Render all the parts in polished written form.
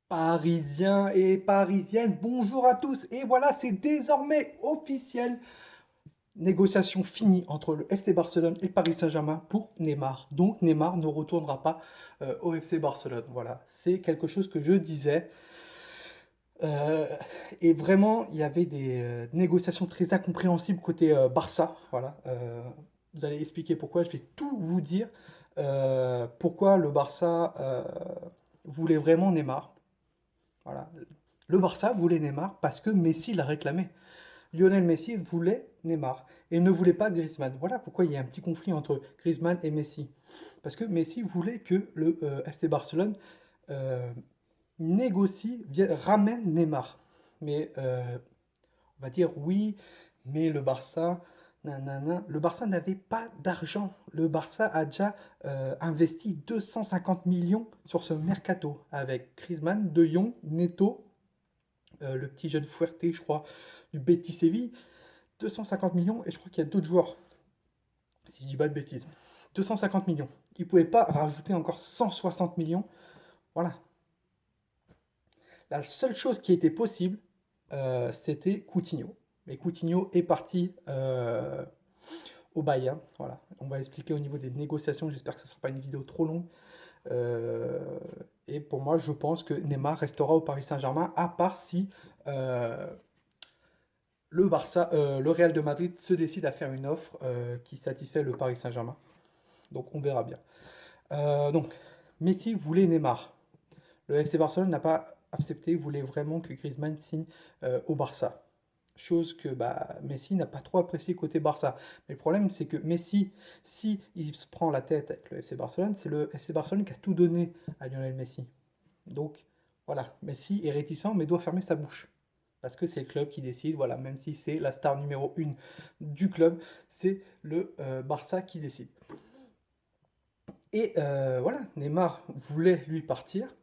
Parisiens et parisiennes, bonjour à tous. Et voilà, c'est désormais officiel. Négociation finie entre le FC Barcelone et le Paris Saint-Germain pour Neymar. Donc Neymar ne retournera pas au FC Barcelone. Voilà, c'est quelque chose que je disais. Euh, et vraiment, il y avait des négociations très incompréhensibles côté Barça. Voilà, vous allez expliquer pourquoi. Je vais tout vous dire. Pourquoi le Barça voulait vraiment Neymar. Voilà. Le Barça voulait Neymar parce que Messi l'a réclamé. Lionel Messi voulait Neymar et ne voulait pas Griezmann. Voilà pourquoi il y a un petit conflit entre Griezmann et Messi. Parce que Messi voulait que le FC Barcelone euh, négocie, ramène Neymar. Mais on va dire oui, mais le Barça, nanana, le Barça n'avait pas d'argent. Le Barça a déjà investi 250 millions sur ce mercato avec Griezmann, De Jong, Neto, le petit jeune Fuerte, je crois, du Betis Séville, 250 millions, et je crois qu'il y a d'autres joueurs, si je dis pas de bêtises. 250 millions. Ils ne pouvaient pas rajouter encore 160 millions. Voilà. La seule chose qui était possible, c'était Coutinho. Mais Coutinho est parti au Bayern. Voilà. On va expliquer au niveau des négociations. J'espère que ce ne sera pas une vidéo trop longue. Euh, et pour moi, je pense que Neymar restera au Paris Saint-Germain, à part si le Real de Madrid se décide à faire une offre qui satisfait le Paris Saint-Germain. Donc on verra bien. Donc Messi voulait Neymar. Le FC Barcelone n'a pas accepté, voulait vraiment que Griezmann signe au Barça. Chose que Messi n'a pas trop apprécié côté Barça. Mais le problème, c'est que Messi, si il se prend la tête avec le FC Barcelone, c'est le FC Barcelone qui a tout donné à Lionel Messi. Donc voilà, Messi est réticent mais doit fermer sa bouche. Parce que c'est le club qui décide, voilà, même si c'est la star numéro 1 du club, c'est le Barça qui décide. Et voilà, Neymar voulait lui partir.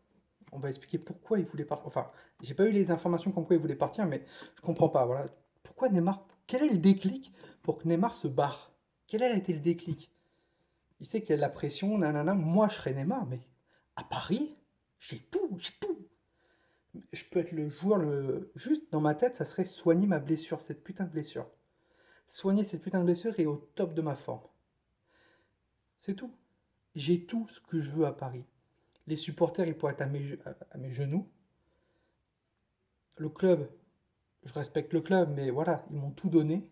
On va expliquer pourquoi il voulait partir. Enfin, j'ai pas eu les informations comme quoi il voulait partir, mais je comprends pas. Voilà, pourquoi Neymar. Quel est le déclic pour que Neymar se barre? Quel a été le déclic? Il sait qu'il y a de la pression, nanana. Moi, je serais Neymar, mais à Paris, j'ai tout, j'ai tout. Je peux être le joueur le. Juste dans ma tête, ça serait soigner ma blessure, cette putain de blessure. Soigner cette putain de blessure et au top de ma forme. C'est tout. J'ai tout ce que je veux à Paris. Les supporters, ils pourraient être à mes genoux. Le club, je respecte le club, mais voilà, ils m'ont tout donné.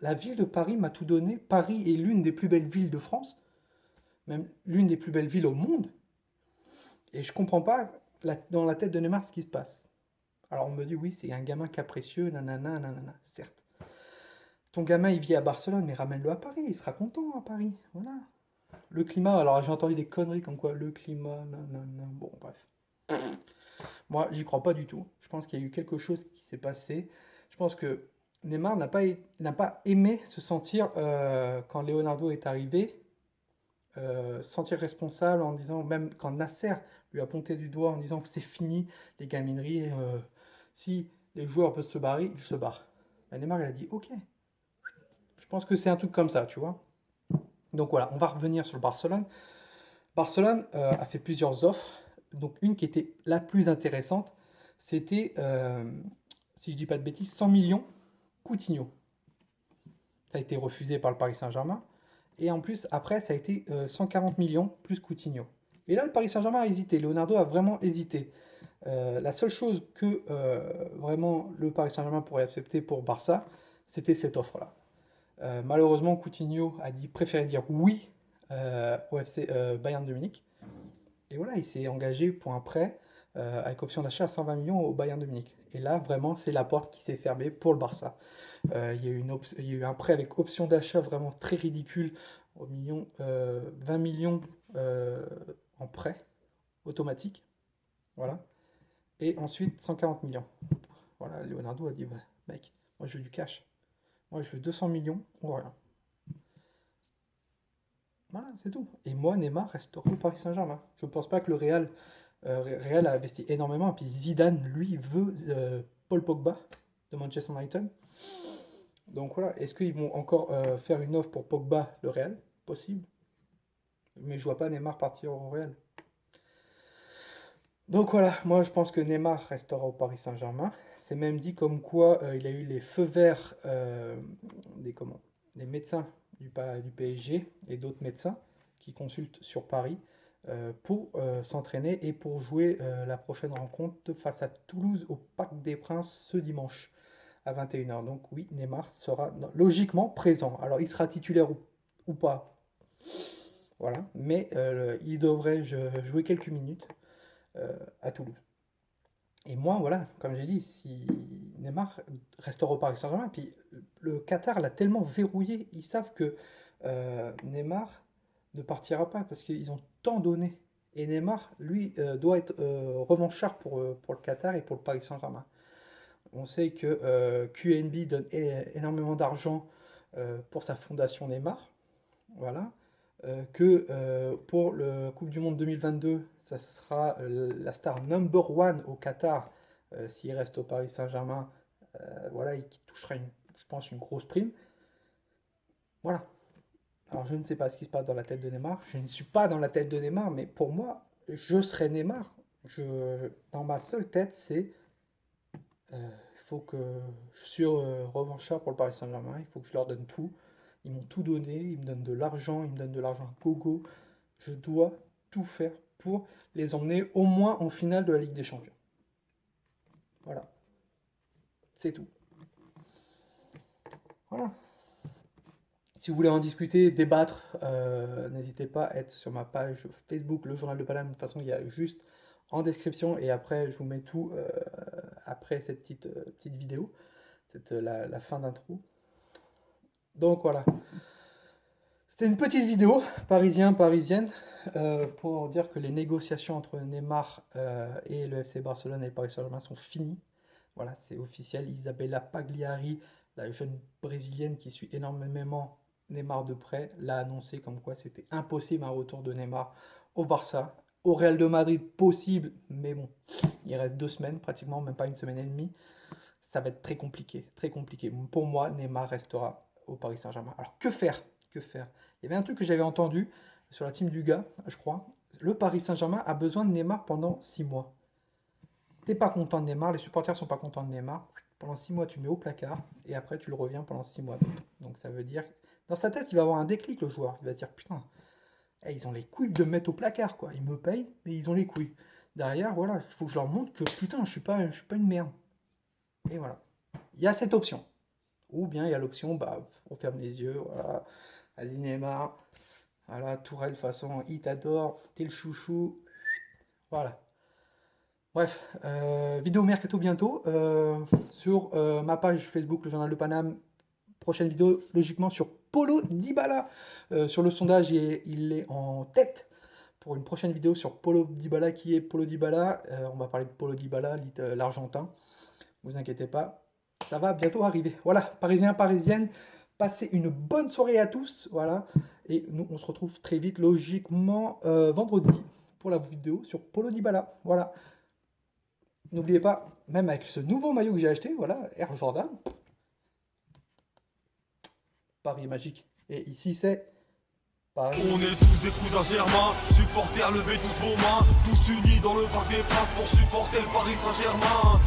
La ville de Paris m'a tout donné. Paris est l'une des plus belles villes de France, même l'une des plus belles villes au monde. Et je comprends pas dans la tête de Neymar ce qui se passe. Alors on me dit oui, c'est un gamin capricieux, nanana, nanana, certes. Ton gamin il vit à Barcelone, mais ramène-le à Paris, il sera content à Paris. Voilà. Le climat, alors j'ai entendu des conneries comme quoi le climat, nanana, bon bref. Moi, j'y crois pas du tout. Je pense qu'il y a eu quelque chose qui s'est passé. Je pense que Neymar n'a pas aimé se sentir, quand Leonardo est arrivé, se sentir responsable en disant, même quand Nasser lui a pointé du doigt en disant que c'est fini, les gamineries, si les joueurs veulent se barrer, ils se barrent. Ben, Neymar, il a dit, ok. Je pense que c'est un truc comme ça, tu vois. Donc voilà, on va revenir sur le Barcelone. Barcelone a fait plusieurs offres. Donc une qui était la plus intéressante, c'était, si je dis pas de bêtises, 100 millions Coutinho. Ça a été refusé par le Paris Saint-Germain. Et en plus, après, ça a été 140 millions plus Coutinho. Et là, le Paris Saint-Germain a hésité. Leonardo a vraiment hésité. La seule chose que vraiment le Paris Saint-Germain pourrait accepter pour Barça, c'était cette offre-là. Malheureusement, Coutinho a préféré dire oui au FC Bayern de Munich. Et voilà, il s'est engagé pour un prêt avec option d'achat à 120 millions au Bayern de Munich. Et là, vraiment, c'est la porte qui s'est fermée pour le Barça. Il y a eu un prêt avec option d'achat vraiment très ridicule, 20 millions en prêt automatique. Voilà. Et ensuite, 140 millions. Voilà, Leonardo a dit, ouais, mec, moi je veux du cash. Moi je veux 200 millions ou rien. Voilà, c'est tout. Et moi, Neymar restera au Paris Saint-Germain. Je ne pense pas que le Real a investi énormément. Et puis Zidane, lui, veut Paul Pogba de Manchester United. Donc voilà, est-ce qu'ils vont encore faire une offre pour Pogba, le Real? Possible. Mais je vois pas Neymar partir au Real. Donc voilà, moi je pense que Neymar restera au Paris Saint-Germain. C'est même dit comme quoi il a eu les feux verts des, comment, des médecins du PSG et d'autres médecins qui consultent sur Paris pour s'entraîner et pour jouer la prochaine rencontre face à Toulouse au Parc des Princes ce dimanche à 21h. Donc oui, Neymar sera logiquement présent. Alors il sera titulaire ou pas, voilà, mais il devrait jouer quelques minutes à Toulouse. Et moi, voilà, comme j'ai dit, si Neymar restera au Paris Saint-Germain, puis le Qatar l'a tellement verrouillé, ils savent que Neymar ne partira pas parce qu'ils ont tant donné. Et Neymar, lui, doit être revanchard pour le Qatar et pour le Paris Saint-Germain. On sait que QNB donne énormément d'argent pour sa fondation Neymar. Voilà. Que pour le Coupe du Monde 2022, ça sera la star number one au Qatar s'il reste au Paris Saint-Germain. Voilà, et qui touchera, je pense, une grosse prime. Voilà. Alors je ne sais pas ce qui se passe dans la tête de Neymar. Je ne suis pas dans la tête de Neymar, mais pour moi, je serais Neymar. Dans ma seule tête, c'est il faut que je suis revanchard pour le Paris Saint-Germain. Il faut que je leur donne tout. Ils m'ont tout donné. Ils me donnent de l'argent. Ils me donnent de l'argent à gogo. Je dois tout faire pour les emmener au moins en finale de la Ligue des Champions. Voilà. C'est tout. Voilà. Si vous voulez en discuter, débattre, n'hésitez pas à être sur ma page Facebook, le Journal de Paname. De toute façon, il y a juste en description et après, je vous mets tout après cette petite vidéo. C'est la fin d'intro. Donc voilà. C'était une petite vidéo, parisienne, pour dire que les négociations entre Neymar et le FC Barcelone et le Paris Saint-Germain sont finies. Voilà, c'est officiel. Isabella Pagliari, la jeune brésilienne qui suit énormément Neymar de près, l'a annoncé comme quoi c'était impossible un retour de Neymar au Barça. Au Real de Madrid, possible, mais bon, il reste 2 semaines pratiquement, même pas une semaine et demie. Ça va être très compliqué, très compliqué. Pour moi, Neymar restera au Paris Saint-Germain. Alors que faire? Que faire? Il y avait un truc que j'avais entendu sur la team du gars, je crois. Le Paris Saint-Germain a besoin de Neymar pendant 6 mois. T'es pas content de Neymar, les supporters sont pas contents de Neymar. Pendant 6 mois, tu le mets au placard et après tu le reviens pendant 6 mois. Donc ça veut dire, dans sa tête, il va avoir un déclic le joueur. Il va se dire putain, ils ont les couilles de me mettre au placard quoi. Ils me payent, mais ils ont les couilles. Derrière, voilà, il faut que je leur montre que putain, je suis pas une merde. Et voilà. Il y a cette option. Ou bien il y a l'option, bah, on ferme les yeux, voilà. Vas-y Neymar. Voilà, Tourelle façon, il t'adore, t'es le chouchou. Voilà. Bref, vidéo mercato bientôt sur ma page Facebook, le Journal de Paname. Prochaine vidéo, logiquement, sur Paulo Dybala. Sur le sondage, il est en tête pour une prochaine vidéo sur Paulo Dybala. Qui est Paulo Dybala? On va parler de Paulo Dybala, l'Argentin. Ne vous inquiétez pas, ça va bientôt arriver. Voilà, Parisiens, Parisiennes, passez une bonne soirée à tous. Voilà, et nous, on se retrouve très vite, logiquement, vendredi pour la vidéo sur Paulo Dybala. Voilà. N'oubliez pas, même avec ce nouveau maillot que j'ai acheté, voilà, Air Jordan, Paris est magique. Et ici, c'est Paris. On est tous des cousins germains, supporters, levez tous vos mains, tous unis dans le parc des princes pour supporter le Paris Saint-Germain.